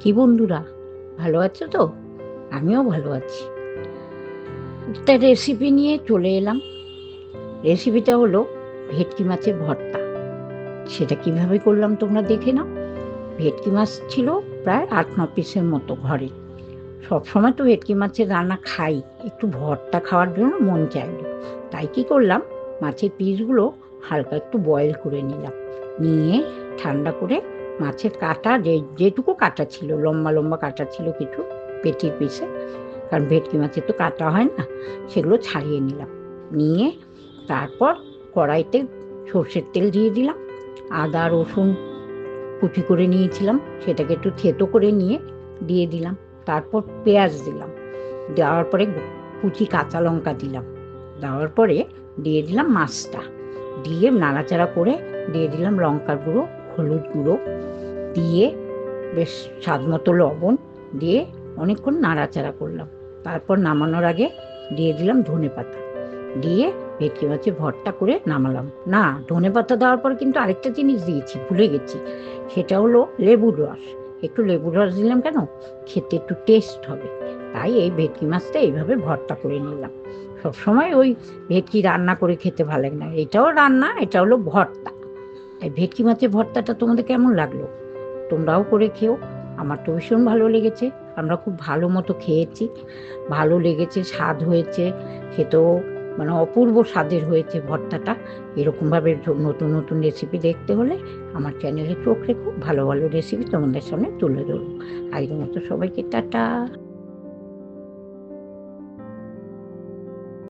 কি বন্ধুরা, ভালো আছো তো? আমিও ভালো আছি। একটা রেসিপি নিয়ে চলে এলাম। রেসিপিটা হলো ভেটকি মাছের ভর্তা। সেটা কিভাবে করলাম তোমরা দেখে নাও। ভেটকি মাছ ছিল প্রায় 8-9 পিসের মতো ঘরে। সবসময় তো ভেটকি মাছের রান্না খাই, একটু ভর্তা খাওয়ার জন্য মন চাইলো। তাই কি করলাম, মাছের পিসগুলো হালকা একটু বয়েল করে নিলাম। নিয়ে ঠান্ডা করে মাছের কাটা যেটুকু কাটা ছিল, লম্বা লম্বা কাটা ছিল কিছু পেটির পিসে, কারণ ভেটকি মাছের তো কাটা হয় না, সেগুলো ছাড়িয়ে নিলাম। নিয়ে তারপর কড়াইতে সর্ষের তেল দিয়ে দিলাম। আদা রসুন কুচি করে নিয়েছিলাম, সেটাকে একটু থেতো করে নিয়ে দিয়ে দিলাম। তারপর পেঁয়াজ দিলাম, দেওয়ার পরে কুচি কাঁচা লঙ্কা দিলাম। দেওয়ার পরে দিয়ে দিলাম মাছটা, দিয়ে নাড়াচাড়া করে দিয়ে দিলাম লঙ্কার গুঁড়ো, হলুদ গুঁড়ো দিয়ে বেশ স্বাদ মতো লবণ দিয়ে অনেকক্ষণ নাড়াচাড়া করলাম। তারপর নামানোর আগে দিয়ে দিলাম ধনেপাতা, দিয়ে ভেটকি মাছের ভর্তা করে নামালাম। না, ধনেপাতা দেওয়ার পর কিন্তু আরেকটা জিনিস দিয়েছি, ভুলে গেছি। সেটা হলো লেবুর রস। একটু লেবুর রস দিলাম কেন, খেতে একটু টেস্ট হবে। তাই এই ভেটকি মাছটা এইভাবে ভর্তা করে নিলাম। সবসময় ওই ভেটকি রান্না করে খেতে ভালো লাগে না, এটাও রান্না, এটা হলো ভর্তা। এই ভেটকি মাছের ভর্তাটা তোমাদের কেমন লাগলো? তোমরাও করে খেও। আমার তো ভীষণ ভালো লেগেছে। আমরা খুব ভালো মতো খেয়েছি, ভালো লেগেছে, স্বাদ হয়েছে। খেতেও মানে অপূর্ব স্বাদের হয়েছে ভর্তাটা। এরকমভাবে নতুন নতুন রেসিপি দেখতে হলে আমার চ্যানেলে চোখ রেখো, ভালো ভালো রেসিপি তোমাদের সামনে তুলে ধরবো। আজকের মতো সবাইকে টাটা।